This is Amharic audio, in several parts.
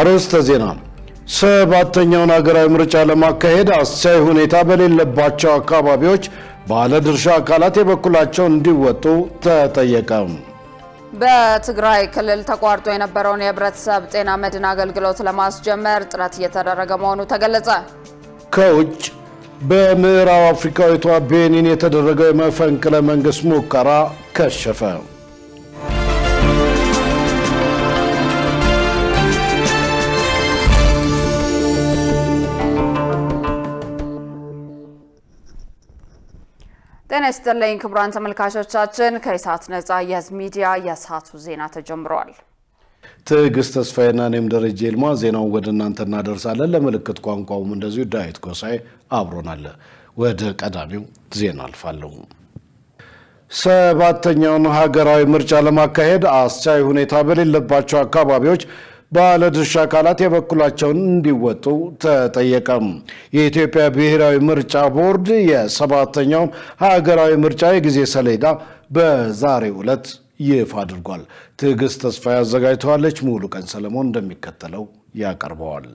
አርዕስተ ዜና ሰባተኛውን ሀገራዊ ምርጫ ለማካሄድ አስቻይ ሁኔታ በሌለባቸው አካባቢዎች ባለድርሻ አካላት የበኩላቸውን እንዲወጡ ተጠየቀ። በትግራይ ክልል ተቋርጦ የነበረውን የህብረተሰብ ጤና መድን አገልግሎት ለማስጀመር ጥረት እየተደረገ መሆኑ ተገለጸ። ከውጭ በምዕራብ አፍሪካዊቷ ቤኒን የተደረገው የመፈንቅለ መንግስት ሙከራ ከሸፈ። ጤና ይስጥልኝ ክቡራን ተመልካቾቻችን፣ ከኢሳት ነጻ የህዝብ ሚዲያ የሰዓቱ ዜና ተጀምሯል። ትዕግስት ተስፋዬና እኔም ደረጀ ይልማ ዜናውን ወደ እናንተ እናደርሳለን። ለምልክት ቋንቋውም እንደዚሁ ዳዊት ጎሳይ አብሮናል። ወደ ቀዳሚው ዜና አልፋለሁ። ሰባተኛውን ሀገራዊ ምርጫ ለማካሄድ አስቻይ ሁኔታ በሌለባቸው አካባቢዎች ባለድርሻ አካላት የበኩላቸውን እንዲወጡ ተጠየቀ። የኢትዮጵያ ብሔራዊ ምርጫ ቦርድ የሰባተኛውን ሀገራዊ ምርጫ የጊዜ ሰሌዳ በዛሬው ዕለት ይፋ አድርጓል። ትዕግስት ተስፋዬ አዘጋጅተዋለች። ሙሉ ቀን ሰለሞን እንደሚከተለው ያቀርበዋል።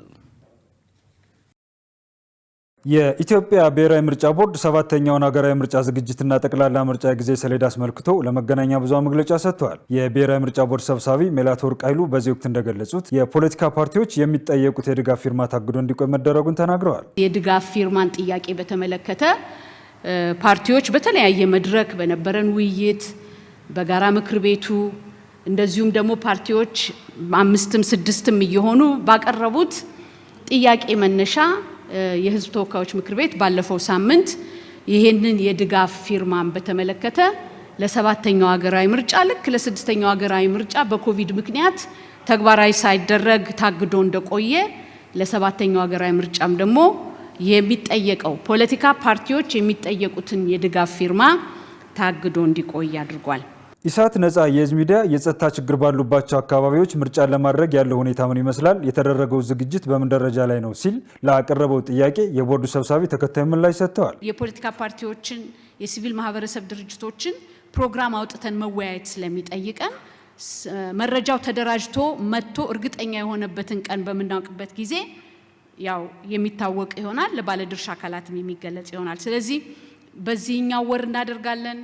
የኢትዮጵያ ብሔራዊ ምርጫ ቦርድ ሰባተኛውን ሀገራዊ ምርጫ ዝግጅትና ጠቅላላ ምርጫ ጊዜ ሰሌዳ አስመልክቶ ለመገናኛ ብዙሃን መግለጫ ሰጥተዋል። የብሔራዊ ምርጫ ቦርድ ሰብሳቢ መላትወርቅ ኃይሉ በዚህ ወቅት እንደገለጹት የፖለቲካ ፓርቲዎች የሚጠየቁት የድጋፍ ፊርማ ታግዶ እንዲቆይ መደረጉን ተናግረዋል። የድጋፍ ፊርማን ጥያቄ በተመለከተ ፓርቲዎች በተለያየ መድረክ በነበረን ውይይት በጋራ ምክር ቤቱ እንደዚሁም ደግሞ ፓርቲዎች 5ም 6ም እየሆኑ ባቀረቡት ጥያቄ መነሻ የህዝብ ተወካዮች ምክር ቤት ባለፈው ሳምንት ይሄንን የድጋፍ ፊርማን በተመለከተ ለሰባተኛው ሀገራዊ ምርጫ ልክ ለስድስተኛው ሀገራዊ ምርጫ በኮቪድ ምክንያት ተግባራዊ ሳይደረግ ታግዶ እንደቆየ ለሰባተኛው ሀገራዊ ምርጫም ደግሞ የሚጠየቀው ፖለቲካ ፓርቲዎች የሚጠየቁትን የድጋፍ ፊርማ ታግዶ እንዲቆይ አድርጓል። ኢሳት ነጻ የህዝብ ሚዲያ የጸጥታ ችግር ባሉባቸው አካባቢዎች ምርጫን ለማድረግ ያለው ሁኔታ ምን ይመስላል፣ የተደረገው ዝግጅት በምን ደረጃ ላይ ነው ሲል ላቀረበው ጥያቄ የቦርዱ ሰብሳቢ ተከታዩ ምላሽ ሰጥተዋል። የፖለቲካ ፓርቲዎችን፣ የሲቪል ማህበረሰብ ድርጅቶችን ፕሮግራም አውጥተን መወያየት ስለሚጠይቀን መረጃው ተደራጅቶ መጥቶ እርግጠኛ የሆነበትን ቀን በምናውቅበት ጊዜ ያው የሚታወቅ ይሆናል፣ ለባለድርሻ አካላትም የሚገለጽ ይሆናል። ስለዚህ በዚህኛው ወር እናደርጋለን፣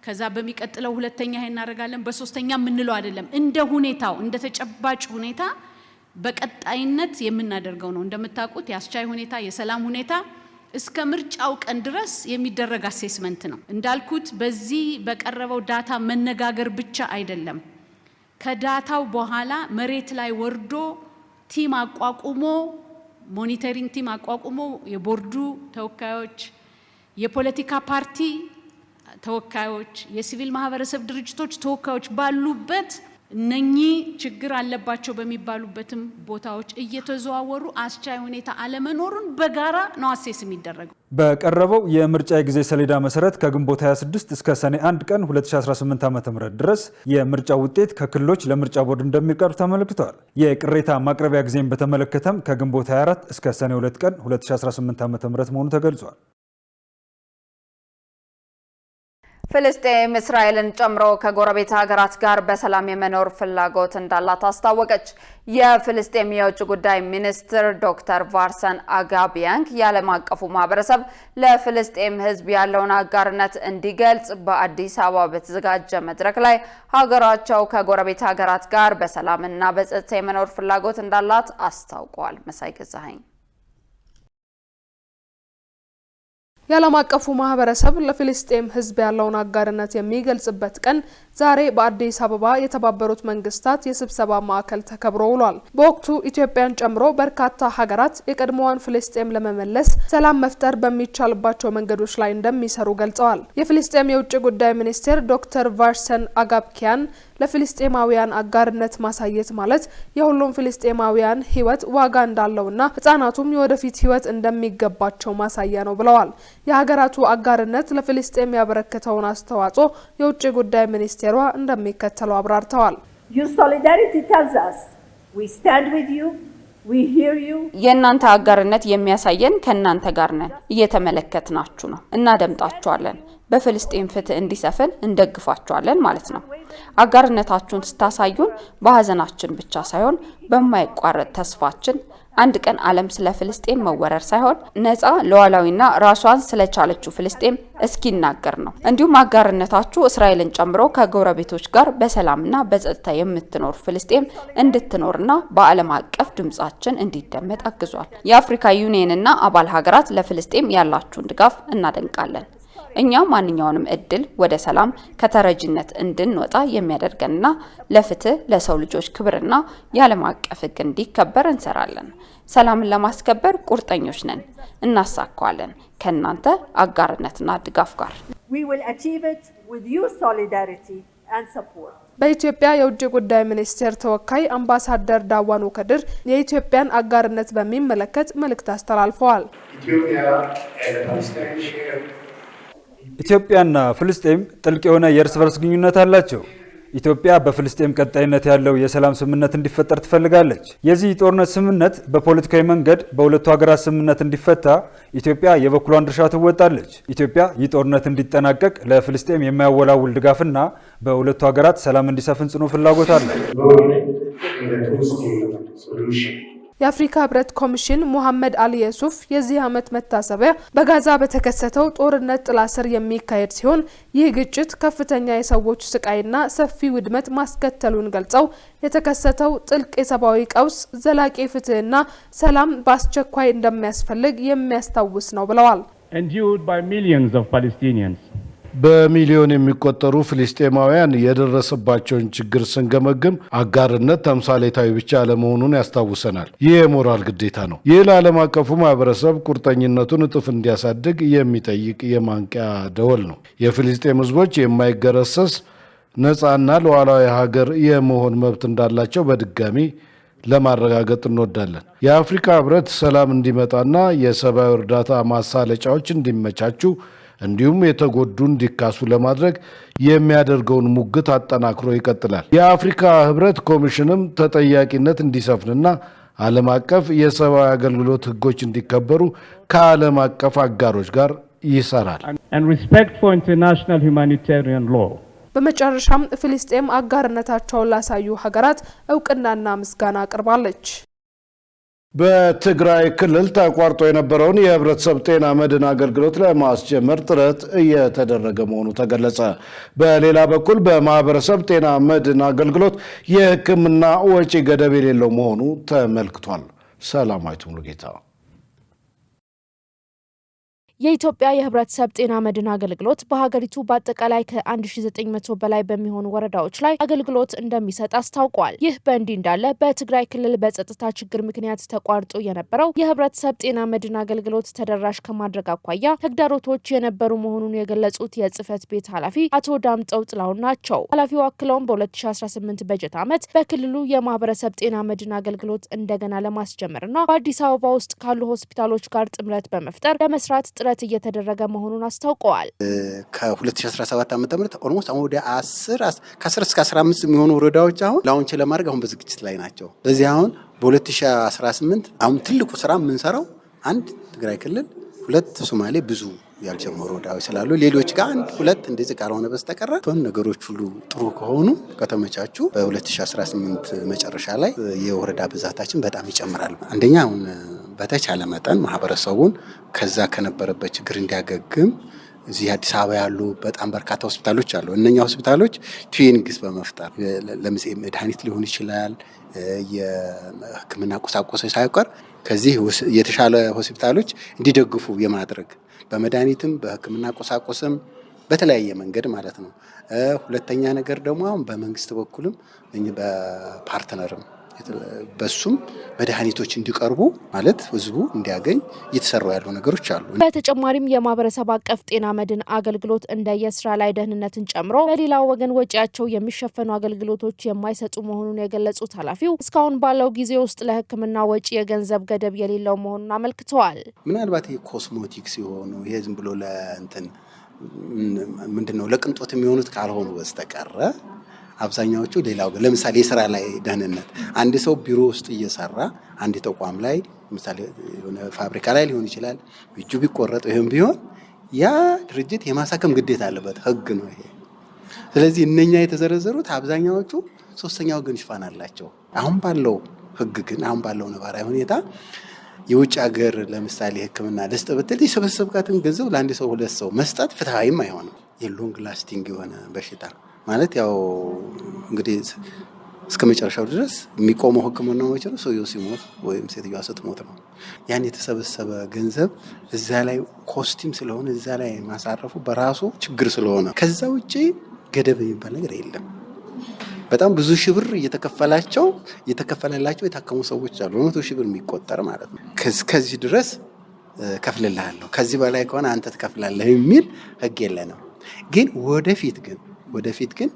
ከዛ በሚቀጥለው ሁለተኛ ይሄን እናደርጋለን፣ በሶስተኛ ምንለው አይደለም። እንደ ሁኔታው እንደ ተጨባጭ ሁኔታ በቀጣይነት የምናደርገው ነው። እንደምታውቁት የአስቻይ ሁኔታ የሰላም ሁኔታ እስከ ምርጫው ቀን ድረስ የሚደረግ አሴስመንት ነው። እንዳልኩት በዚህ በቀረበው ዳታ መነጋገር ብቻ አይደለም። ከዳታው በኋላ መሬት ላይ ወርዶ ቲም አቋቁሞ ሞኒተሪንግ ቲም አቋቁሞ የቦርዱ ተወካዮች፣ የፖለቲካ ፓርቲ ተወካዮች፣ የሲቪል ማህበረሰብ ድርጅቶች ተወካዮች ባሉበት እነኚህ ችግር አለባቸው በሚባሉበትም ቦታዎች እየተዘዋወሩ አስቻይ ሁኔታ አለመኖሩን በጋራ ነው አሴስ የሚደረገው። በቀረበው የምርጫ ጊዜ ሰሌዳ መሰረት ከግንቦት 26 እስከ ሰኔ 1 ቀን 2018 ዓ.ም ድረስ የምርጫ ውጤት ከክልሎች ለምርጫ ቦርድ እንደሚቀርብ ተመልክቷል። የቅሬታ ማቅረቢያ ጊዜን በተመለከተም ከግንቦት 24 እስከ ሰኔ 2 ቀን 2018 ዓ.ም መሆኑ ተገልጿል። ፍልስጤም እስራኤልን ጨምሮ ከጎረቤት ሀገራት ጋር በሰላም የመኖር ፍላጎት እንዳላት አስታወቀች። የፍልስጤም የውጭ ጉዳይ ሚኒስትር ዶክተር ቫርሰን አጋቢያንግ የዓለም አቀፉ ማህበረሰብ ለፍልስጤም ሕዝብ ያለውን አጋርነት እንዲገልጽ በአዲስ አበባ በተዘጋጀ መድረክ ላይ ሀገራቸው ከጎረቤት ሀገራት ጋር በሰላምና በጸጥታ የመኖር ፍላጎት እንዳላት አስታውቀዋል። መሳይ ገዛኸኝ የዓለም አቀፉ ማህበረሰብ ለፍልስጤም ህዝብ ያለውን አጋርነት የሚገልጽበት ቀን ዛሬ በአዲስ አበባ የተባበሩት መንግስታት የስብሰባ ማዕከል ተከብሮ ውሏል። በወቅቱ ኢትዮጵያን ጨምሮ በርካታ ሀገራት የቀድሞዋን ፍልስጤም ለመመለስ ሰላም መፍጠር በሚቻልባቸው መንገዶች ላይ እንደሚሰሩ ገልጸዋል። የፍልስጤም የውጭ ጉዳይ ሚኒስቴር ዶክተር ቫርሰን አጋብኪያን ለፍልስጤማውያን አጋርነት ማሳየት ማለት የሁሉም ፍልስጤማውያን ህይወት ዋጋ እንዳለውና ህፃናቱም የወደፊት ህይወት እንደሚገባቸው ማሳያ ነው ብለዋል። የሀገራቱ አጋርነት ለፍልስጤም ያበረከተውን አስተዋጽኦ የውጭ ጉዳይ ሚኒስቴሯ እንደሚከተለው አብራርተዋል። Your solidarity tells us we stand with you, we hear you. የእናንተ አጋርነት የሚያሳየን ከእናንተ ጋር ነን፣ እየተመለከትናችሁ ነው፣ እናደምጣችኋለን፣ በፍልስጤም ፍትህ እንዲሰፍን እንደግፋችኋለን ማለት ነው። አጋርነታችሁን ስታሳዩን በሀዘናችን ብቻ ሳይሆን በማይቋረጥ ተስፋችን አንድ ቀን ዓለም ስለ ፍልስጤም መወረር ሳይሆን ነፃ ሉዓላዊና ራሷን ስለቻለችው ፍልስጤም እስኪናገር ነው። እንዲሁም አጋርነታችሁ እስራኤልን ጨምሮ ከጎረቤቶች ጋር በሰላምና በጸጥታ የምትኖር ፍልስጤም እንድትኖርና በዓለም አቀፍ ድምጻችን እንዲደመጥ አግዟል። የአፍሪካ ዩኒየንና አባል ሀገራት ለፍልስጤም ያላችሁን ድጋፍ እናደንቃለን። እኛ ማንኛውንም እድል ወደ ሰላም ከተረጅነት እንድንወጣ የሚያደርገንና ለፍትህ ለሰው ልጆች ክብርና የዓለም አቀፍ ሕግ እንዲከበር እንሰራለን። ሰላምን ለማስከበር ቁርጠኞች ነን፣ እናሳካዋለን ከእናንተ አጋርነትና ድጋፍ ጋር። We will achieve it with your solidarity and support. በኢትዮጵያ የውጭ ጉዳይ ሚኒስቴር ተወካይ አምባሳደር ዳዋኖ ከድር የኢትዮጵያን አጋርነት በሚመለከት መልእክት አስተላልፈዋል። ኢትዮጵያና ፍልስጤም ጥልቅ የሆነ የእርስ በርስ ግንኙነት አላቸው። ኢትዮጵያ በፍልስጤም ቀጣይነት ያለው የሰላም ስምምነት እንዲፈጠር ትፈልጋለች። የዚህ ጦርነት ስምምነት በፖለቲካዊ መንገድ በሁለቱ ሀገራት ስምምነት እንዲፈታ ኢትዮጵያ የበኩሏን ድርሻ ትወጣለች። ኢትዮጵያ ይህ ጦርነት እንዲጠናቀቅ ለፍልስጤም የማያወላውል ድጋፍና በሁለቱ ሀገራት ሰላም እንዲሰፍን ጽኑ ፍላጎት አለ። የአፍሪካ ህብረት ኮሚሽን ሙሐመድ አሊ የሱፍ የዚህ ዓመት መታሰቢያ በጋዛ በተከሰተው ጦርነት ጥላ ስር የሚካሄድ ሲሆን ይህ ግጭት ከፍተኛ የሰዎች ስቃይና ሰፊ ውድመት ማስከተሉን ገልጸው የተከሰተው ጥልቅ የሰብአዊ ቀውስ ዘላቂ ፍትህና ሰላም በአስቸኳይ እንደሚያስፈልግ የሚያስታውስ ነው ብለዋል። Endured by millions of Palestinians. በሚሊዮን የሚቆጠሩ ፍልስጤማውያን የደረሰባቸውን ችግር ስንገመግም አጋርነት ተምሳሌታዊ ብቻ አለመሆኑን ያስታውሰናል። ይህ የሞራል ግዴታ ነው። ይህ ለዓለም አቀፉ ማህበረሰብ ቁርጠኝነቱን እጥፍ እንዲያሳድግ የሚጠይቅ የማንቂያ ደወል ነው። የፍልስጤም ህዝቦች የማይገረሰስ ነፃና ሉዓላዊ ሀገር የመሆን መብት እንዳላቸው በድጋሚ ለማረጋገጥ እንወዳለን። የአፍሪካ ህብረት ሰላም እንዲመጣና የሰብአዊ እርዳታ ማሳለጫዎች እንዲመቻቹ እንዲሁም የተጎዱ እንዲካሱ ለማድረግ የሚያደርገውን ሙግት አጠናክሮ ይቀጥላል። የአፍሪካ ህብረት ኮሚሽንም ተጠያቂነት እንዲሰፍንና ዓለም አቀፍ የሰብአዊ አገልግሎት ህጎች እንዲከበሩ ከዓለም አቀፍ አጋሮች ጋር ይሰራል። And respect for international humanitarian law. በመጨረሻም ፍልስጤም አጋርነታቸውን ላሳዩ ሀገራት እውቅናና ምስጋና አቅርባለች። በትግራይ ክልል ተቋርጦ የነበረውን የህብረተሰብ ጤና መድን አገልግሎት ለማስጀመር ጥረት እየተደረገ መሆኑ ተገለጸ። በሌላ በኩል በማህበረሰብ ጤና መድን አገልግሎት የሕክምና ወጪ ገደብ የሌለው መሆኑ ተመልክቷል። ሰላማዊት ሙሉጌታ። የኢትዮጵያ የህብረተሰብ ጤና መድን አገልግሎት በሀገሪቱ በአጠቃላይ ከ1900 በላይ በሚሆኑ ወረዳዎች ላይ አገልግሎት እንደሚሰጥ አስታውቋል። ይህ በእንዲህ እንዳለ በትግራይ ክልል በጸጥታ ችግር ምክንያት ተቋርጦ የነበረው የህብረተሰብ ጤና መድን አገልግሎት ተደራሽ ከማድረግ አኳያ ተግዳሮቶች የነበሩ መሆኑን የገለጹት የጽህፈት ቤት ኃላፊ አቶ ዳምጠው ጥላው ናቸው። ኃላፊው አክለውም በ2018 በጀት ዓመት በክልሉ የማህበረሰብ ጤና መድን አገልግሎት እንደገና ለማስጀመርና በአዲስ አበባ ውስጥ ካሉ ሆስፒታሎች ጋር ጥምረት በመፍጠር ለመስራት ጥረት እየተደረገ መሆኑን አስታውቀዋል። ከ2017 ዓ.ም ኦልሞስት አሁን ወደ 10 እስከ 15 የሚሆኑ ወረዳዎች አሁን ላውንች ለማድረግ አሁን በዝግጅት ላይ ናቸው። ስለዚህ አሁን በ2018 አሁን ትልቁ ስራ የምንሰራው አንድ ትግራይ ክልል፣ ሁለት ሶማሌ ብዙ ያልጀመሩ ወረዳዎች ስላሉ ሌሎች ጋር አንድ ሁለት እንደዚህ ካልሆነ በስተቀር ነገሮች ሁሉ ጥሩ ከሆኑ ከተመቻቹ በ2018 መጨረሻ ላይ የወረዳ ብዛታችን በጣም ይጨምራል። አንደኛ አሁን በተቻለ መጠን ማህበረሰቡን ከዛ ከነበረበት ችግር እንዲያገግም እዚህ አዲስ አበባ ያሉ በጣም በርካታ ሆስፒታሎች አሉ። እነኛ ሆስፒታሎች ትዊኒንግስ በመፍጠር ለምሳሌ መድኃኒት ሊሆን ይችላል፣ የሕክምና ቁሳቁሶች ሳይቀር ከዚህ የተሻለ ሆስፒታሎች እንዲደግፉ የማድረግ በመድኃኒትም በሕክምና ቁሳቁስም በተለያየ መንገድ ማለት ነው። ሁለተኛ ነገር ደግሞ አሁን በመንግስት በኩልም በፓርትነርም በሱም መድኃኒቶች እንዲቀርቡ ማለት ህዝቡ እንዲያገኝ እየተሰሩ ያሉ ነገሮች አሉ። በተጨማሪም የማህበረሰብ አቀፍ ጤና መድን አገልግሎት እንደ የስራ ላይ ደህንነትን ጨምሮ በሌላ ወገን ወጪያቸው የሚሸፈኑ አገልግሎቶች የማይሰጡ መሆኑን የገለጹት ኃላፊው እስካሁን ባለው ጊዜ ውስጥ ለሕክምና ወጪ የገንዘብ ገደብ የሌለው መሆኑን አመልክተዋል። ምናልባት ይሄ ኮስሞቲክስ የሆኑ ይሄ ዝም ብሎ ለእንትን ምንድነው ለቅንጦት የሚሆኑት ካልሆኑ በስተቀረ አብዛኛዎቹ ሌላው ለምሳሌ የስራ ላይ ደህንነት አንድ ሰው ቢሮ ውስጥ እየሰራ አንድ ተቋም ላይ ለምሳሌ የሆነ ፋብሪካ ላይ ሊሆን ይችላል እጁ ቢቆረጥ ይሄም ቢሆን ያ ድርጅት የማሳከም ግዴታ አለበት፣ ህግ ነው ይሄ። ስለዚህ እነኛ የተዘረዘሩት አብዛኛዎቹ ሶስተኛ ወገን ሽፋን አላቸው። አሁን ባለው ህግ ግን አሁን ባለው ነባራዊ ሁኔታ የውጭ ሀገር ለምሳሌ ሕክምና ልስጥ ብትል የሰበሰብካትን ገንዘብ ለአንድ ሰው ሁለት ሰው መስጠት ፍትሃዊም አይሆንም። የሎንግ ላስቲንግ የሆነ በሽታ ማለት ያው እንግዲህ እስከ መጨረሻው ድረስ የሚቆመው ሕክምናው ነው ሰውየው ሲሞት ወይም ሴትዮዋ ስትሞት ነው። ያን የተሰበሰበ ገንዘብ እዛ ላይ ኮስቲም ስለሆነ እዛ ላይ ማሳረፉ በራሱ ችግር ስለሆነ ከዛ ውጪ ገደብ የሚባል ነገር የለም። በጣም ብዙ ሺህ ብር እየተከፈላቸው የታከሙ ሰዎች አሉ። 100 ሺህ ብር የሚቆጠር ማለት ነው። ከዚህ ድረስ ከፍልልሃለሁ ከዚህ በላይ ከሆነ አንተ ትከፍላለህ የሚል ህግ የለንም። ግን ወደፊት ግን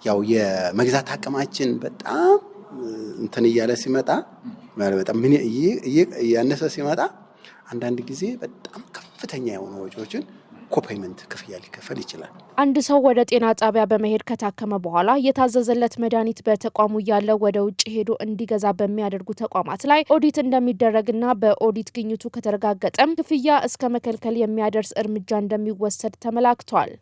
ያው የመግዛት አቅማችን በጣም እንትን እያለ ሲመጣ በጣም ምን ያነሰ ሲመጣ አንዳንድ ጊዜ በጣም ከፍተኛ የሆኑ ወጪዎችን ኮፔመንት ክፍያ ሊከፈል ይችላል። አንድ ሰው ወደ ጤና ጣቢያ በመሄድ ከታከመ በኋላ የታዘዘለት መድኃኒት በተቋሙ ያለው ወደ ውጭ ሄዶ እንዲገዛ በሚያደርጉ ተቋማት ላይ ኦዲት እንደሚደረግና በኦዲት ግኝቱ ከተረጋገጠም ክፍያ እስከ መከልከል የሚያደርስ እርምጃ እንደሚወሰድ ተመላክቷል።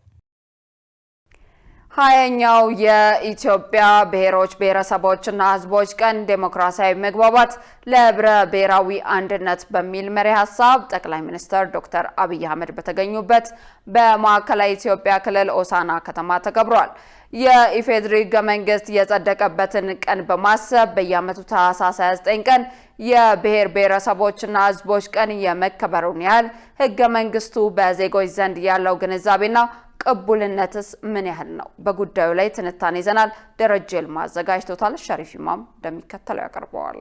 20ኛው የኢትዮጵያ ብሔሮች ብሔረሰቦችና ሕዝቦች ቀን ዴሞክራሲያዊ መግባባት ለህብረ ብሔራዊ አንድነት በሚል መሪ ሀሳብ ጠቅላይ ሚኒስትር ዶክተር አብይ አህመድ በተገኙበት በማዕከላዊ ኢትዮጵያ ክልል ሆሳዕና ከተማ ተከብሯል። የኢፌዴሪ ሕገ መንግስት የጸደቀበትን ቀን በማሰብ በየዓመቱ ታኅሳስ 29 ቀን የብሔር ብሔረሰቦችና ሕዝቦች ቀን የመከበሩን ያህል ሕገ መንግስቱ በዜጎች ዘንድ ያለው ግንዛቤና ቅቡልነትስ ምን ያህል ነው? በጉዳዩ ላይ ትንታኔ ይዘናል። ደረጀ ይልማ አዘጋጅቶታል። ሸሪፍ ኢማም እንደሚከተለው ያቀርበዋል።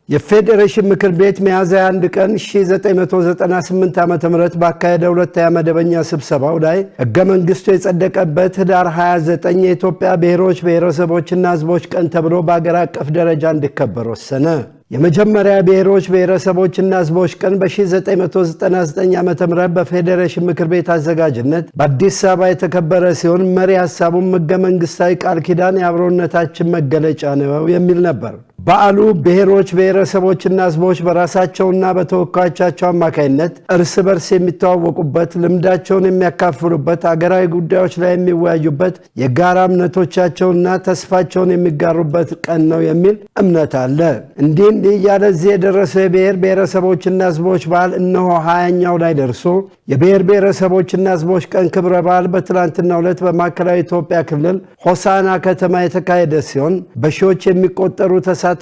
የፌዴሬሽን ምክር ቤት ሚያዝያ 1 ቀን 1998 ዓ.ም ባካሄደው ሁለተኛ መደበኛ ስብሰባው ላይ ሕገ መንግስቱ የጸደቀበት ህዳር 29 የኢትዮጵያ ብሔሮች ብሔረሰቦችና ሕዝቦች ቀን ተብሎ በአገር አቀፍ ደረጃ እንዲከበር ወሰነ። የመጀመሪያ ብሔሮች ብሔረሰቦችና ሕዝቦች ቀን በ1999 ዓ.ም በፌዴሬሽን ምክር ቤት አዘጋጅነት በአዲስ አበባ የተከበረ ሲሆን መሪ ሐሳቡም ሕገ መንግስታዊ ቃል ኪዳን የአብሮነታችን መገለጫ ነው የሚል ነበር። በዓሉ ብሔሮች ብሔረሰቦችና ሕዝቦች በራሳቸውና በተወካዮቻቸው አማካይነት እርስ በርስ የሚተዋወቁበት፣ ልምዳቸውን የሚያካፍሉበት፣ አገራዊ ጉዳዮች ላይ የሚወያዩበት፣ የጋራ እምነቶቻቸውንና ተስፋቸውን የሚጋሩበት ቀን ነው የሚል እምነት አለ። እንዲህ እያለ እዚህ የደረሰው የብሔር ብሔረሰቦችና ሕዝቦች በዓል እነሆ 20ኛው ላይ ደርሶ የብሔር ብሔረሰቦችና ሕዝቦች ቀን ክብረ በዓል በትላንትናው ዕለት በማዕከላዊ ኢትዮጵያ ክልል ሆሳዕና ከተማ የተካሄደ ሲሆን በሺዎች የሚቆጠሩ ተሳታፊዎች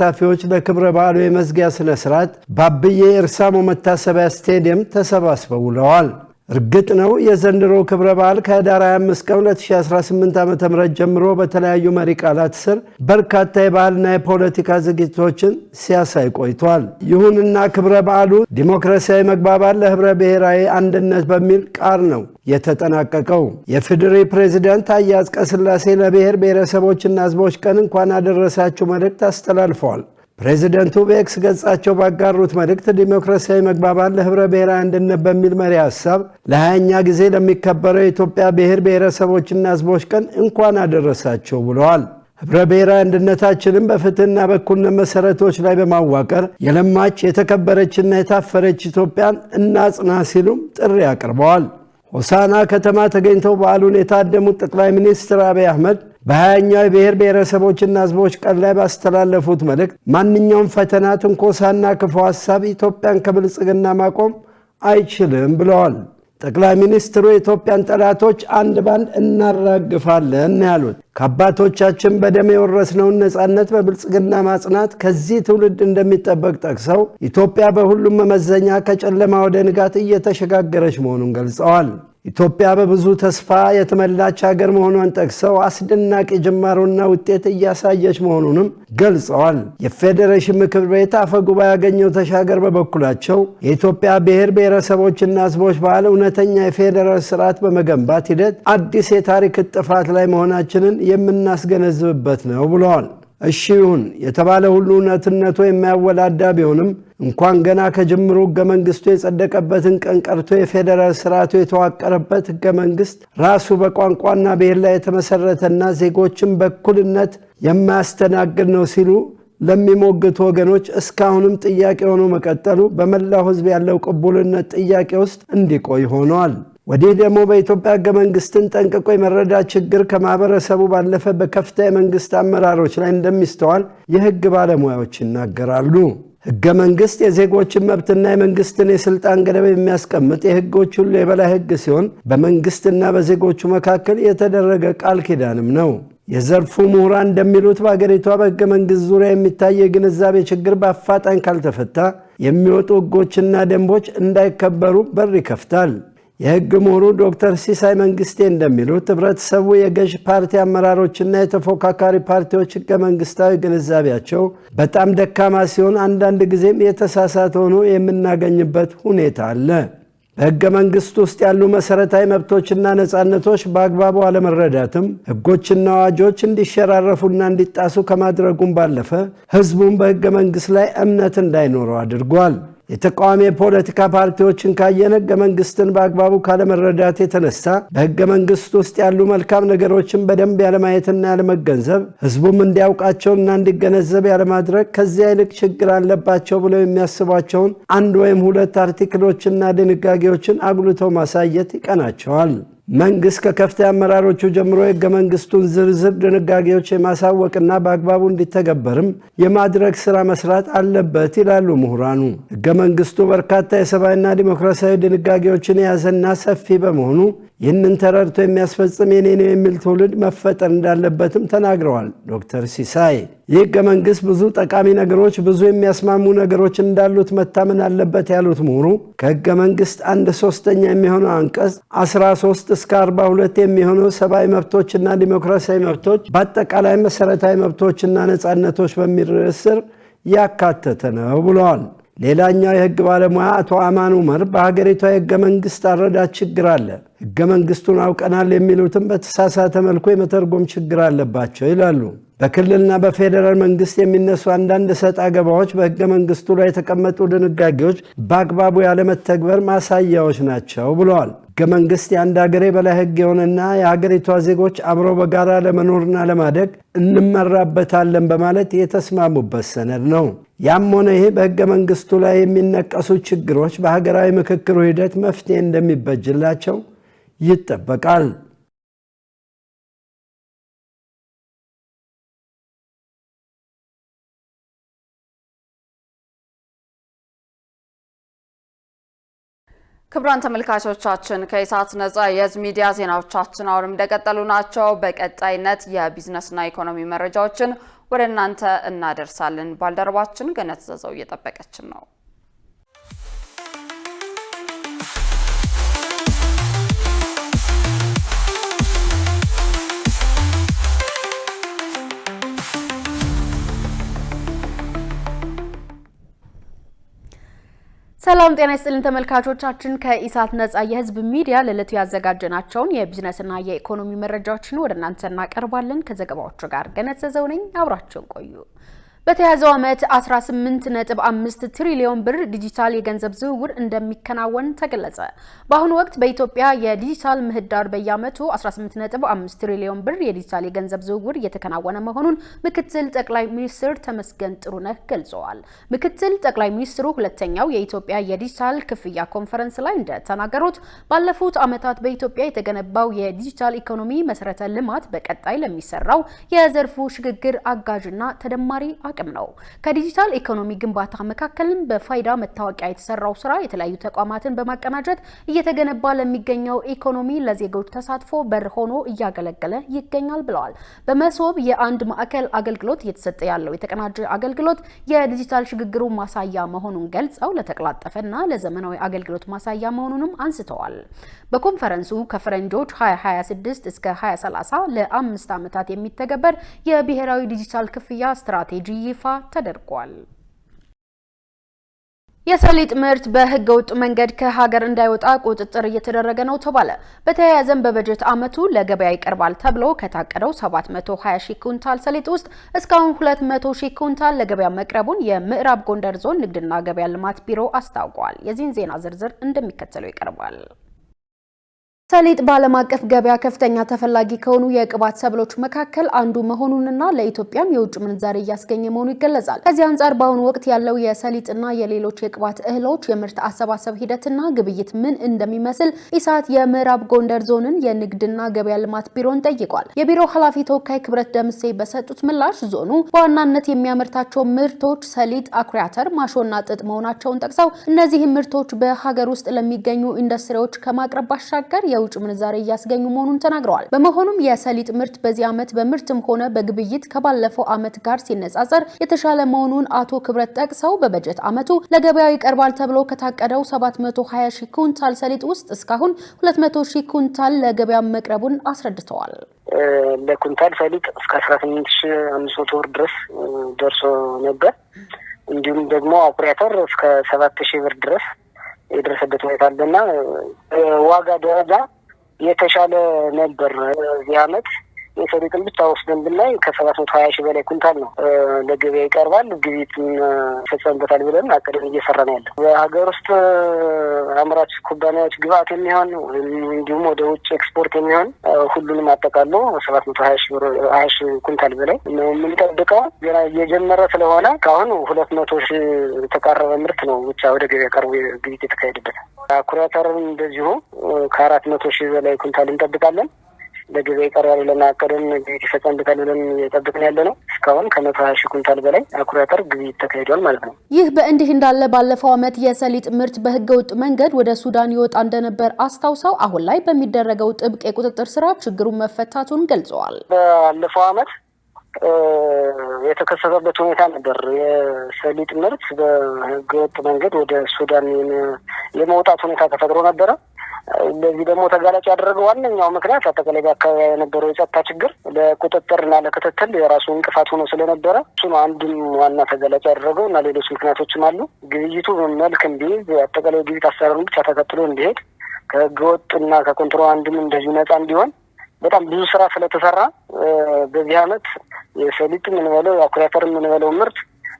ለክብረ በዓሉ የመዝጊያ ስነ ስርዓት በአብዬ እርሳሞ መታሰቢያ ስቴዲየም ተሰባስበው ውለዋል። እርግጥ ነው የዘንድሮ ክብረ በዓል ከህዳር 25 ቀን 2018 ዓ.ም ጀምሮ በተለያዩ መሪ ቃላት ስር በርካታ የባህልና የፖለቲካ ዝግጅቶችን ሲያሳይ ቆይቷል። ይሁንና ክብረ በዓሉ ዲሞክራሲያዊ መግባባት ለህብረ ብሔራዊ አንድነት በሚል ቃል ነው የተጠናቀቀው። የፌዴሪ ፕሬዝዳንት ታዬ አጽቀሥላሴ ለብሔር ብሔረሰቦችና ሕዝቦች ቀን እንኳን አደረሳችሁ መልእክት አስተላልፈዋል። ፕሬዚደንቱ በኤክስ ገጻቸው ባጋሩት መልእክት ዲሞክራሲያዊ መግባባት ለህብረ ብሔራዊ አንድነት በሚል መሪ ሐሳብ ለ20ኛ ጊዜ ለሚከበረው የኢትዮጵያ ብሔር ብሔረሰቦችና ሕዝቦች ቀን እንኳን አደረሳቸው ብለዋል። ህብረ ብሔራዊ አንድነታችንን በፍትህና በእኩልነት መሰረቶች ላይ በማዋቀር የለማች የተከበረችና የታፈረች ኢትዮጵያን እናጽና ሲሉም ጥሪ አቅርበዋል። ሆሳዕና ከተማ ተገኝተው በዓሉን የታደሙት ጠቅላይ ሚኒስትር አብይ አህመድ በ20ኛው የብሔር ብሔረሰቦችና ሕዝቦች ቀን ላይ ባስተላለፉት መልእክት ማንኛውም ፈተና፣ ትንኮሳና ክፉ ሐሳብ ኢትዮጵያን ከብልጽግና ማቆም አይችልም ብለዋል። ጠቅላይ ሚኒስትሩ የኢትዮጵያን ጠላቶች አንድ ባንድ እናራግፋለን ያሉት ከአባቶቻችን በደም የወረስነውን ነጻነት በብልጽግና ማጽናት ከዚህ ትውልድ እንደሚጠበቅ ጠቅሰው ኢትዮጵያ በሁሉም መመዘኛ ከጨለማ ወደ ንጋት እየተሸጋገረች መሆኑን ገልጸዋል። ኢትዮጵያ በብዙ ተስፋ የተመላች ሀገር መሆኗን ጠቅሰው አስደናቂ ጅማሮና ውጤት እያሳየች መሆኑንም ገልጸዋል። የፌዴሬሽን ምክር ቤት አፈ ጉባኤ ያገኘው ተሻገር በበኩላቸው የኢትዮጵያ ብሔር ብሔረሰቦችና ሕዝቦች በዓል እውነተኛ የፌዴራል ስርዓት በመገንባት ሂደት አዲስ የታሪክ ጥፋት ላይ መሆናችንን የምናስገነዝብበት ነው ብለዋል። እሺ ይሁን የተባለ ሁሉ እውነትነቱ የሚያወላዳ ቢሆንም እንኳን ገና ከጅምሩ ሕገ መንግስቱ የጸደቀበትን ቀን ቀርቶ የፌዴራል ስርዓቱ የተዋቀረበት ሕገ መንግስት ራሱ በቋንቋና ብሔር ላይ የተመሰረተና ዜጎችን በእኩልነት የማያስተናግድ ነው ሲሉ ለሚሞግቱ ወገኖች እስካሁንም ጥያቄ ሆኖ መቀጠሉ በመላው ሕዝብ ያለው ቅቡልነት ጥያቄ ውስጥ እንዲቆይ ሆኗል። ወዲህ ደግሞ በኢትዮጵያ ሕገ መንግስትን ጠንቅቆ የመረዳት ችግር ከማህበረሰቡ ባለፈ በከፍተኛ የመንግስት አመራሮች ላይ እንደሚስተዋል የህግ ባለሙያዎች ይናገራሉ። ሕገ መንግስት የዜጎችን መብትና የመንግስትን የስልጣን ገደብ የሚያስቀምጥ የህጎች ሁሉ የበላይ ህግ ሲሆን በመንግስትና በዜጎቹ መካከል የተደረገ ቃል ኪዳንም ነው። የዘርፉ ምሁራን እንደሚሉት በአገሪቷ በሕገ መንግስት ዙሪያ የሚታይ የግንዛቤ ችግር በአፋጣኝ ካልተፈታ የሚወጡ ህጎችና ደንቦች እንዳይከበሩ በር ይከፍታል። የህግ ምሁሩ ዶክተር ሲሳይ መንግስቴ እንደሚሉት ህብረተሰቡ የገዥ ፓርቲ አመራሮችና የተፎካካሪ ፓርቲዎች ህገ መንግስታዊ ግንዛቤያቸው በጣም ደካማ ሲሆን አንዳንድ ጊዜም የተሳሳተ ሆኖ የምናገኝበት ሁኔታ አለ። በሕገ መንግስት ውስጥ ያሉ መሰረታዊ መብቶችና ነፃነቶች በአግባቡ አለመረዳትም ህጎችና አዋጆች እንዲሸራረፉና እንዲጣሱ ከማድረጉም ባለፈ ህዝቡን በሕገ መንግስት ላይ እምነት እንዳይኖረው አድርጓል። የተቃዋሚ የፖለቲካ ፓርቲዎችን ካየን ሕገ መንግስትን በአግባቡ ካለመረዳት የተነሳ በሕገ መንግስት ውስጥ ያሉ መልካም ነገሮችን በደንብ ያለማየትና ያለመገንዘብ ህዝቡም እንዲያውቃቸውና እንዲገነዘብ ያለማድረግ ከዚያ ይልቅ ችግር አለባቸው ብለው የሚያስቧቸውን አንድ ወይም ሁለት አርቲክሎችና ድንጋጌዎችን አጉልተው ማሳየት ይቀናቸዋል። መንግስት ከከፍተኛ አመራሮቹ ጀምሮ የሕገ መንግስቱን ዝርዝር ድንጋጌዎች የማሳወቅና በአግባቡ እንዲተገበርም የማድረግ ሥራ መስራት አለበት ይላሉ ምሁራኑ። ሕገ መንግስቱ በርካታ የሰብአዊና ዲሞክራሲያዊ ድንጋጌዎችን የያዘና ሰፊ በመሆኑ ይህንን ተረድቶ የሚያስፈጽም የኔ ነው የሚል ትውልድ መፈጠር እንዳለበትም ተናግረዋል ዶክተር ሲሳይ። ይህ ሕገ መንግስት ብዙ ጠቃሚ ነገሮች፣ ብዙ የሚያስማሙ ነገሮች እንዳሉት መታመን አለበት ያሉት ምሁሩ ከሕገ መንግስት 1/3 የሚሆነው አንቀጽ 13 እስከ 42 የሚሆነው ሰብአዊ መብቶችና ዲሞክራሲያዊ መብቶች በአጠቃላይ መሰረታዊ መብቶችና ነፃነቶች በሚል ርዕስ ስር ያካተተ ነው ብለዋል። ሌላኛው የህግ ባለሙያ አቶ አማን ኡመር በሀገሪቷ የሕገ መንግስት አረዳድ ችግር አለ፣ ሕገ መንግስቱን አውቀናል የሚሉትም በተሳሳተ መልኩ የመተርጎም ችግር አለባቸው ይላሉ። በክልልና በፌዴራል መንግስት የሚነሱ አንዳንድ ሰጣ ገባዎች በሕገ መንግስቱ ላይ የተቀመጡ ድንጋጌዎች በአግባቡ ያለመተግበር ማሳያዎች ናቸው ብለዋል። ሕገ መንግስት የአንድ ሀገር የበላይ ህግ የሆነና የሀገሪቷ ዜጎች አብረው በጋራ ለመኖርና ለማደግ እንመራበታለን በማለት የተስማሙበት ሰነድ ነው። ያም ሆነ ይህ በሕገ መንግስቱ ላይ የሚነቀሱ ችግሮች በሀገራዊ ምክክሩ ሂደት መፍትሄ እንደሚበጅላቸው ይጠበቃል። ክቡራን ተመልካቾቻችን ከኢሳት ነጻ የህዝብ ሚዲያ ዜናዎቻችን አሁንም እንደቀጠሉ ናቸው። በቀጣይነት የቢዝነስና ኢኮኖሚ መረጃዎችን ወደ እናንተ እናደርሳለን። ባልደረባችን ገነት ዘዘው እየጠበቀችን ነው። ሰላም ጤና ይስጥልን ተመልካቾቻችን፣ ከኢሳት ነጻ የህዝብ ሚዲያ ለዕለቱ ያዘጋጀናቸውን የቢዝነስና የኢኮኖሚ መረጃዎችን ወደ እናንተ እናቀርባለን። ከዘገባዎቹ ጋር ገነት ዘዘው ነኝ። አብራችሁን ቆዩ። በተያዘው ዓመት 18.5 ትሪሊዮን ብር ዲጂታል የገንዘብ ዝውውር እንደሚከናወን ተገለጸ። በአሁኑ ወቅት በኢትዮጵያ የዲጂታል ምህዳር በየዓመቱ 18.5 ትሪሊዮን ብር የዲጂታል የገንዘብ ዝውውር እየተከናወነ መሆኑን ምክትል ጠቅላይ ሚኒስትር ተመስገን ጥሩነህ ገልጸዋል። ምክትል ጠቅላይ ሚኒስትሩ ሁለተኛው የኢትዮጵያ የዲጂታል ክፍያ ኮንፈረንስ ላይ እንደተናገሩት ባለፉት ዓመታት በኢትዮጵያ የተገነባው የዲጂታል ኢኮኖሚ መሰረተ ልማት በቀጣይ ለሚሰራው የዘርፉ ሽግግር አጋዥና ተደማሪ አቅም ነው። ከዲጂታል ኢኮኖሚ ግንባታ መካከልም በፋይዳ መታወቂያ የተሰራው ስራ የተለያዩ ተቋማትን በማቀናጀት እየተገነባ ለሚገኘው ኢኮኖሚ ለዜጎች ተሳትፎ በር ሆኖ እያገለገለ ይገኛል ብለዋል። በመሶብ የአንድ ማዕከል አገልግሎት እየተሰጠ ያለው የተቀናጀ አገልግሎት የዲጂታል ሽግግሩ ማሳያ መሆኑን ገልጸው ለተቀላጠፈና ለዘመናዊ አገልግሎት ማሳያ መሆኑንም አንስተዋል። በኮንፈረንሱ ከፈረንጆች 2026 እስከ 2030 ለ5 ዓመታት የሚተገበር የብሔራዊ ዲጂታል ክፍያ ስትራቴጂ ይፋ ተደርጓል። የሰሊጥ ምርት በህገ ወጥ መንገድ ከሀገር እንዳይወጣ ቁጥጥር እየተደረገ ነው ተባለ። በተያያዘም በበጀት ዓመቱ ለገበያ ይቀርባል ተብሎ ከታቀደው 720 ሺህ ኩንታል ሰሊጥ ውስጥ እስካሁን 200 ሺህ ኩንታል ለገበያ መቅረቡን የምዕራብ ጎንደር ዞን ንግድና ገበያ ልማት ቢሮ አስታውቋል። የዚህን ዜና ዝርዝር እንደሚከተለው ይቀርባል። ሰሊጥ በዓለም አቀፍ ገበያ ከፍተኛ ተፈላጊ ከሆኑ የቅባት ሰብሎች መካከል አንዱ መሆኑንና ለኢትዮጵያም የውጭ ምንዛሬ እያስገኘ መሆኑ ይገለጻል። ከዚህ አንጻር በአሁኑ ወቅት ያለው የሰሊጥና የሌሎች የቅባት እህሎች የምርት አሰባሰብ ሂደትና ግብይት ምን እንደሚመስል ኢሳት የምዕራብ ጎንደር ዞንን የንግድና ገበያ ልማት ቢሮን ጠይቋል። የቢሮው ኃላፊ ተወካይ ክብረት ደምሴ በሰጡት ምላሽ ዞኑ በዋናነት የሚያመርታቸው ምርቶች ሰሊጥ፣ አኩሪ አተር፣ ማሾና ጥጥ መሆናቸውን ጠቅሰው እነዚህ ምርቶች በሀገር ውስጥ ለሚገኙ ኢንዱስትሪዎች ከማቅረብ ባሻገር የውጭ ምንዛሬ እያስገኙ መሆኑን ተናግረዋል። በመሆኑም የሰሊጥ ምርት በዚህ ዓመት በምርትም ሆነ በግብይት ከባለፈው ዓመት ጋር ሲነጻጸር የተሻለ መሆኑን አቶ ክብረት ጠቅሰው በበጀት ዓመቱ ለገበያው ይቀርባል ተብሎ ከታቀደው 720 ሺህ ኩንታል ሰሊጥ ውስጥ እስካሁን 200 ሺህ ኩንታል ለገበያ መቅረቡን አስረድተዋል። ለኩንታል ሰሊጥ እስከ 18500 ብር ድረስ ደርሶ ነበር። እንዲሁም ደግሞ አኩሪ አተር እስከ 7000 ብር ድረስ የደረሰበት ሁኔታ አለና ዋጋ ደረጃ የተሻለ ነበር። በዚህ ዓመት የሰሊጥን ብቻ ወስደን ብናይ ከ720 ሺህ በላይ ኩንታል ነው ለገበያ ይቀርባል፣ ግብይት ይፈጸምበታል ብለን አቅደን እየሰራን ያለ በሀገር ውስጥ አምራች ኩባንያዎች ግብአት የሚሆን እንዲሁም ወደ ውጭ ኤክስፖርት የሚሆን ሁሉንም አጠቃሎ 720 ሺህ ኩንታል በላይ ነው የምንጠብቀው። ገና እየጀመረ ስለሆነ ካሁን 200 ሺህ የተቃረበ ምርት ነው ብቻ ወደ ገበያ ቀርቦ ግብይት የተካሄደበት። አኩሪ አተርም እንደዚሁ ከ400 ሺህ በላይ ኩንታል እንጠብቃለን። ለገበያ ይቀርባል ብለን አቅደን ግብይት ይፈጸምበታል ብለን እየጠበቅን ያለ ነው። እስካሁን ከ120 ሺህ ኩንታል በላይ አኩሪ አተር ግብይት ተካሂዷል ማለት ነው። ይህ በእንዲህ እንዳለ ባለፈው ዓመት የሰሊጥ ምርት በህገወጥ መንገድ ወደ ሱዳን ይወጣ እንደነበር አስታውሰው አሁን ላይ በሚደረገው ጥብቅ የቁጥጥር ስራ ችግሩን መፈታቱን ገልጸዋል። ባለፈው ዓመት የተከሰተበት ሁኔታ ነበር። የሰሊጥ ምርት በህገወጥ መንገድ ወደ ሱዳን የመውጣት ሁኔታ ተፈጥሮ ነበረ። ለዚህ ደግሞ ተጋላጭ ያደረገው ዋነኛው ምክንያት አጠቃላይ በአካባቢ የነበረው የጸጥታ ችግር ለቁጥጥርና ለክትትል የራሱ እንቅፋት ሆኖ ስለነበረ እሱ ነው አንዱም ዋና ተጋላጭ ያደረገው እና ሌሎች ምክንያቶችም አሉ። ግብይቱ መልክ እንዲይዝ አጠቃላይ ግብይት አሰራሩን ብቻ ተከትሎ እንዲሄድ ከህገወጥና ከኮንትሮባንድም እንደዚሁ ነፃ እንዲሆን በጣም ብዙ ስራ ስለተሰራ በዚህ ዓመት የሰሊጥ የምንበለው የአኩሪ አተር የምንበለው ምርት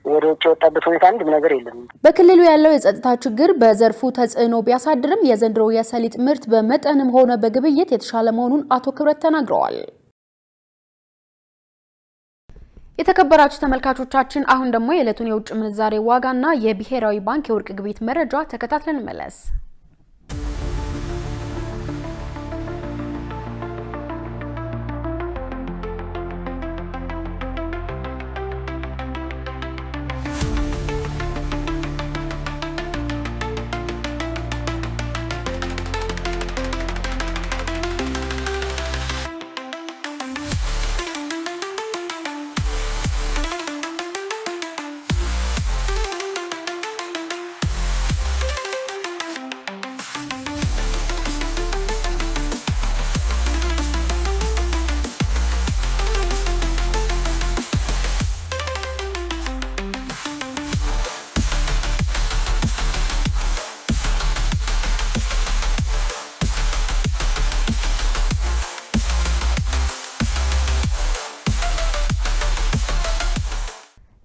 ወደ ውጭ የወጣበት ሁኔታ አንድም ነገር የለም። በክልሉ ያለው የጸጥታ ችግር በዘርፉ ተጽዕኖ ቢያሳድርም የዘንድሮ የሰሊጥ ምርት በመጠንም ሆነ በግብይት የተሻለ መሆኑን አቶ ክብረት ተናግረዋል። የተከበራችሁ ተመልካቾቻችን አሁን ደግሞ የዕለቱን የውጭ ምንዛሬ ዋጋና የብሔራዊ ባንክ የወርቅ ግብይት መረጃ ተከታትለን መለስ።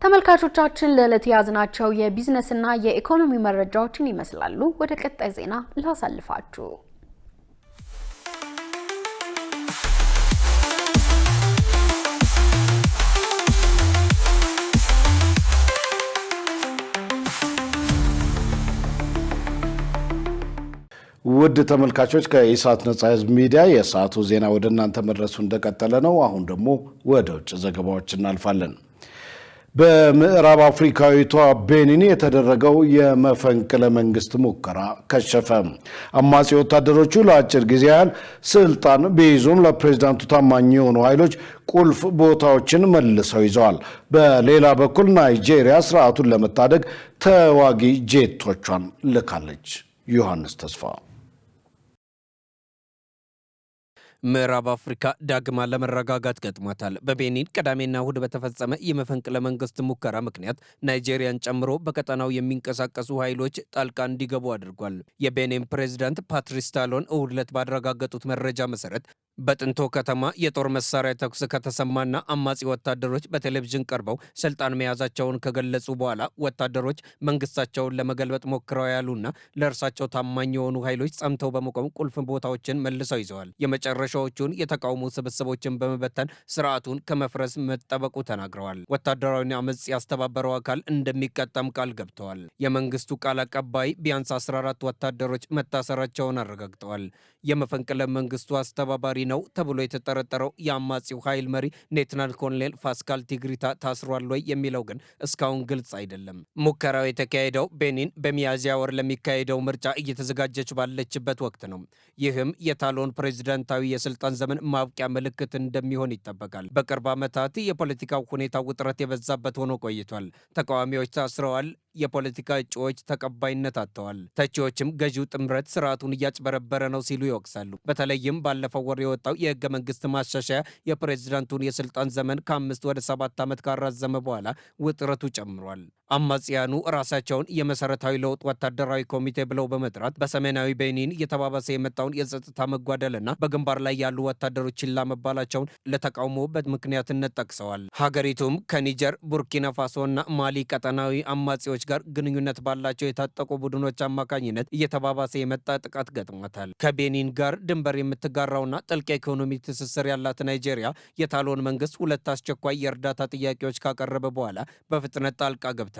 ተመልካቾቻችን ለዕለቱ ያዝናቸው የቢዝነስና የኢኮኖሚ መረጃዎችን ይመስላሉ። ወደ ቀጣይ ዜና ላሳልፋችሁ። ውድ ተመልካቾች ከኢሳት ነጻ ህዝብ ሚዲያ የሰዓቱ ዜና ወደ እናንተ መድረሱ እንደቀጠለ ነው። አሁን ደግሞ ወደ ውጭ ዘገባዎች እናልፋለን። በምዕራብ አፍሪካዊቷ ቤኒን የተደረገው የመፈንቅለ መንግስት ሙከራ ከሸፈ። አማጺ ወታደሮቹ ለአጭር ጊዜ ያህል ስልጣን ቢይዙም ለፕሬዝዳንቱ ታማኝ የሆኑ ኃይሎች ቁልፍ ቦታዎችን መልሰው ይዘዋል። በሌላ በኩል ናይጄሪያ ስርዓቱን ለመታደግ ተዋጊ ጄቶቿን ልካለች። ዮሐንስ ተስፋ ምዕራብ አፍሪካ ዳግማ ለመረጋጋት ገጥሟታል። በቤኒን ቅዳሜና እሁድ በተፈጸመ የመፈንቅለ መንግስት ሙከራ ምክንያት ናይጄሪያን ጨምሮ በቀጠናው የሚንቀሳቀሱ ኃይሎች ጣልቃ እንዲገቡ አድርጓል። የቤኒን ፕሬዝዳንት ፓትሪስ ታሎን እሁድ ዕለት ባረጋገጡት መረጃ መሰረት በጥንቶ ከተማ የጦር መሳሪያ ተኩስ ከተሰማና አማጺ ወታደሮች በቴሌቪዥን ቀርበው ስልጣን መያዛቸውን ከገለጹ በኋላ ወታደሮች መንግስታቸውን ለመገልበጥ ሞክረው ያሉና ለእርሳቸው ታማኝ የሆኑ ኃይሎች ጸምተው በመቆም ቁልፍ ቦታዎችን መልሰው ይዘዋል። የመጨረሻዎቹን የተቃውሞ ስብስቦችን በመበተን ስርዓቱን ከመፍረስ መጠበቁ ተናግረዋል። ወታደራዊ አመጽ ያስተባበረው አካል እንደሚቀጣም ቃል ገብተዋል። የመንግስቱ ቃል አቀባይ ቢያንስ 14 ወታደሮች መታሰራቸውን አረጋግጠዋል። የመፈንቅለ መንግስቱ አስተባባሪ ነው ተብሎ የተጠረጠረው የአማጺው ኃይል መሪ ሌተናንት ኮሎኔል ፓስካል ቲግሪታ ታስሯል ወይ የሚለው ግን እስካሁን ግልጽ አይደለም። ሙከራው የተካሄደው ቤኒን በሚያዝያ ወር ለሚካሄደው ምርጫ እየተዘጋጀች ባለችበት ወቅት ነው። ይህም የታሎን ፕሬዝዳንታዊ የስልጣን ዘመን ማብቂያ ምልክት እንደሚሆን ይጠበቃል። በቅርብ ዓመታት የፖለቲካው ሁኔታ ውጥረት የበዛበት ሆኖ ቆይቷል። ተቃዋሚዎች ታስረዋል። የፖለቲካ እጩዎች ተቀባይነት አጥተዋል። ተቺዎችም ገዢው ጥምረት ስርዓቱን እያጭበረበረ ነው ሲሉ ይወቅሳሉ። በተለይም ባለፈው ወር የወጣው የህገ መንግስት ማሻሻያ የፕሬዝዳንቱን የስልጣን ዘመን ከ5 ወደ 7 ዓመት ካራዘመ በኋላ ውጥረቱ ጨምሯል። አማጽያኑ ራሳቸውን የመሰረታዊ ለውጥ ወታደራዊ ኮሚቴ ብለው በመጥራት በሰሜናዊ ቤኒን እየተባባሰ የመጣውን የጸጥታ መጓደልና በግንባር ላይ ያሉ ወታደሮች ችላ መባላቸውን ለተቃውሞ በምክንያትነት ጠቅሰዋል። ሀገሪቱም ከኒጀር፣ ቡርኪና ፋሶና ማሊ ቀጠናዊ አማጺዎች ጋር ግንኙነት ባላቸው የታጠቁ ቡድኖች አማካኝነት እየተባባሰ የመጣ ጥቃት ገጥሟታል። ከቤኒን ጋር ድንበር የምትጋራውና ጥልቅ ኢኮኖሚ ትስስር ያላት ናይጄሪያ የታሎን መንግስት 2 አስቸኳይ የእርዳታ ጥያቄዎች ካቀረበ በኋላ በፍጥነት ጣልቃ ገብታለች።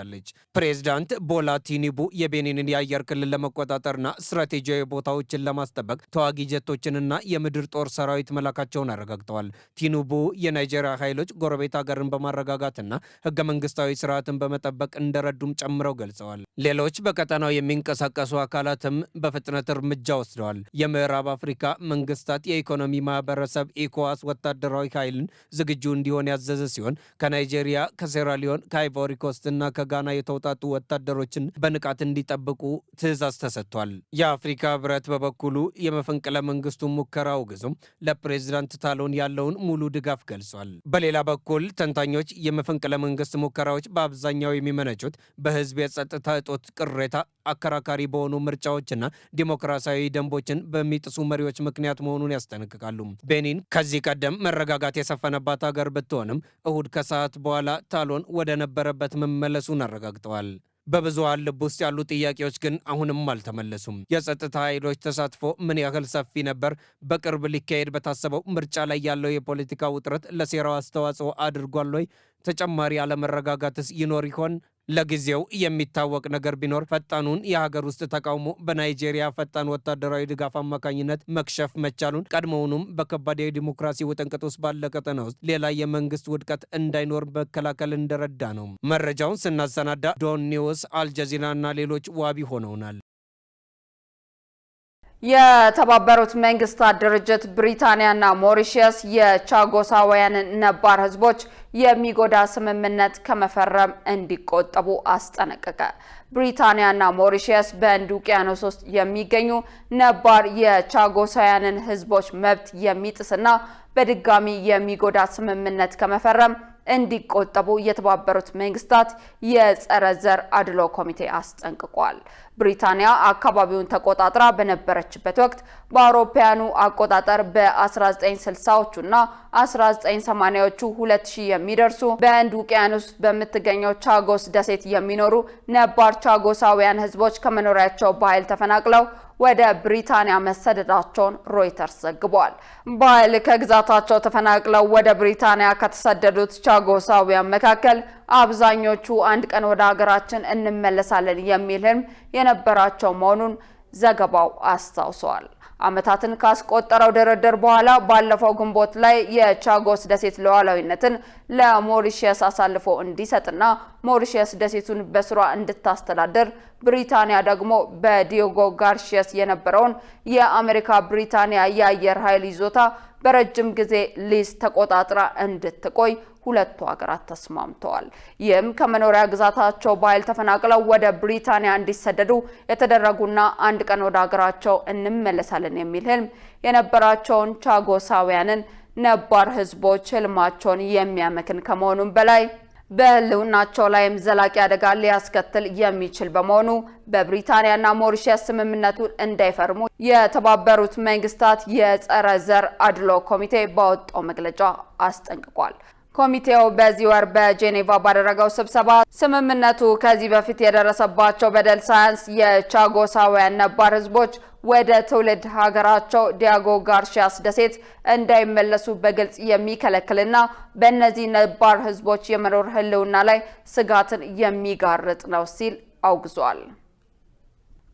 ፕሬዝዳንት ቦላ ቲኑቡ የቤኒንን የአየር ክልል ለመቆጣጠርና ስትራቴጂያዊ ቦታዎችን ለማስጠበቅ ተዋጊ ጀቶችንና የምድር ጦር ሰራዊት መላካቸውን አረጋግጠዋል። ቲኑቡ የናይጄሪያ ኃይሎች ጎረቤት ሀገርን በማረጋጋትና ህገ መንግስታዊ ስርዓትን በመጠበቅ እንደረዱም ጨምረው ገልጸዋል። ሌሎች በቀጠናው የሚንቀሳቀሱ አካላትም በፍጥነት እርምጃ ወስደዋል። የምዕራብ አፍሪካ መንግስታት የኢኮኖሚ ማህበረሰብ ኢኮዋስ ወታደራዊ ኃይልን ዝግጁ እንዲሆን ያዘዘ ሲሆን ከናይጄሪያ፣ ከሴራሊዮን፣ ከአይቮሪ ኮስት እና ከጋና የተውጣጡ ወታደሮችን በንቃት እንዲጠብቁ ትዕዛዝ ተሰጥቷል። የአፍሪካ ህብረት በበኩሉ የመፈንቅለ መንግስቱን ሙከራ አውግዞም ለፕሬዝዳንት ታሎን ያለውን ሙሉ ድጋፍ ገልጿል። በሌላ በኩል ተንታኞች የመፈንቅለ መንግስት ሙከራዎች በአብዛኛው የሚመነጩት በህዝብ የጸጥታ እጦት ቅሬታ፣ አከራካሪ በሆኑ ምርጫዎችና ዲሞክራሲያዊ ደንቦችን በሚጥሱ መሪዎች ምክንያት መሆኑን ያስጠነቅቃሉ። ቤኒን ከዚህ ቀደም መረጋጋት የሰፈነባት ሀገር ብትሆንም እሁድ ከሰዓት በኋላ ታሎን ወደ ነበረበት መመለሱን አረጋግጠዋል። በብዙሃን ልብ ውስጥ ያሉ ጥያቄዎች ግን አሁንም አልተመለሱም። የጸጥታ ኃይሎች ተሳትፎ ምን ያህል ሰፊ ነበር? በቅርብ ሊካሄድ በታሰበው ምርጫ ላይ ያለው የፖለቲካ ውጥረት ለሴራው አስተዋጽኦ አድርጓል ወይ? ተጨማሪ አለመረጋጋትስ ይኖር ይሆን? ለጊዜው የሚታወቅ ነገር ቢኖር ፈጣኑን የሀገር ውስጥ ተቃውሞ በናይጄሪያ ፈጣን ወታደራዊ ድጋፍ አማካኝነት መክሸፍ መቻሉን፣ ቀድሞውኑም በከባድ የዲሞክራሲ ውጥንቅጥ ውስጥ ባለ ቀጠና ውስጥ ሌላ የመንግስት ውድቀት እንዳይኖር መከላከል እንደረዳ ነው። መረጃውን ስናሰናዳ ዶን ኒውስ፣ አልጀዚራ እና ሌሎች ዋቢ ሆነውናል። የተባበሩት መንግስታት ድርጅት ብሪታንያና ሞሪሸስ የቻጎሳውያንን ነባር ህዝቦች የሚጎዳ ስምምነት ከመፈረም እንዲቆጠቡ አስጠነቀቀ። ብሪታንያና ሞሪሸስ በህንድ ውቅያኖስ ውስጥ የሚገኙ ነባር የቻጎሳውያንን ህዝቦች መብት የሚጥስና በድጋሚ የሚጎዳ ስምምነት ከመፈረም እንዲቆጠቡ የተባበሩት መንግስታት የጸረ ዘር አድሎ ኮሚቴ አስጠንቅቋል። ብሪታንያ አካባቢውን ተቆጣጥራ በነበረችበት ወቅት በአውሮፓውያኑ አቆጣጠር በ1960ዎቹና 1980ዎቹ 2000 የሚደርሱ በህንድ ውቅያኖስ በምትገኘው ቻጎስ ደሴት የሚኖሩ ነባር ቻጎሳውያን ህዝቦች ከመኖሪያቸው በኃይል ተፈናቅለው ወደ ብሪታንያ መሰደዳቸውን ሮይተርስ ዘግቧል። በኃይል ከግዛታቸው ተፈናቅለው ወደ ብሪታንያ ከተሰደዱት ቻጎሳውያን መካከል አብዛኞቹ አንድ ቀን ወደ ሀገራችን እንመለሳለን የሚል ህልም የነበራቸው መሆኑን ዘገባው አስታውሷል። ዓመታትን ካስቆጠረው ድርድር በኋላ ባለፈው ግንቦት ላይ የቻጎስ ደሴት ሉዓላዊነትን ለሞሪሸስ አሳልፎ እንዲሰጥና ሞሪሸስ ደሴቱን በስሯ እንድታስተዳድር ብሪታንያ ደግሞ በዲዮጎ ጋርሺየስ የነበረውን የአሜሪካ ብሪታንያ የአየር ኃይል ይዞታ በረጅም ጊዜ ሊዝ ተቆጣጥራ እንድትቆይ ሁለቱ ሀገራት ተስማምተዋል። ይህም ከመኖሪያ ግዛታቸው በኃይል ተፈናቅለው ወደ ብሪታንያ እንዲሰደዱ የተደረጉና አንድ ቀን ወደ ሀገራቸው እንመለሳለን የሚል ህልም የነበራቸውን ቻጎሳውያንን ነባር ህዝቦች ህልማቸውን የሚያመክን ከመሆኑም በላይ በህልውናቸው ላይም ዘላቂ አደጋ ሊያስከትል የሚችል በመሆኑ በብሪታንያና ሞሪሸስ ስምምነቱን እንዳይፈርሙ የተባበሩት መንግስታት የጸረ ዘር አድሎ ኮሚቴ ባወጣው መግለጫ አስጠንቅቋል። ኮሚቴው በዚህ ወር በጄኔቫ ባደረገው ስብሰባ ስምምነቱ ከዚህ በፊት የደረሰባቸው በደል ሳያንስ የቻጎሳውያን ነባር ህዝቦች ወደ ትውልድ ሀገራቸው ዲያጎ ጋርሺያስ ደሴት እንዳይመለሱ በግልጽ የሚከለክልና በእነዚህ ነባር ህዝቦች የመኖር ህልውና ላይ ስጋትን የሚጋርጥ ነው ሲል አውግዟል።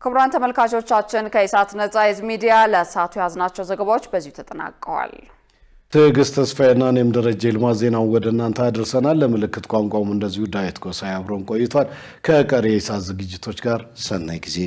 ክቡራን ተመልካቾቻችን ከኢሳት ነጻ የህዝብ ሚዲያ ለሰዓቱ ያዝናቸው ዘገባዎች በዚሁ ተጠናቀዋል። ትዕግስት ተስፋዬና እኔም ደረጀ ይልማ ዜናውን ወደ እናንተ አድርሰናል። ለምልክት ቋንቋውም እንደዚሁ ዳዊት ጎሳዬ አብሮን ቆይቷል። ከቀሪ የኢሳት ዝግጅቶች ጋር ሰናይ ጊዜ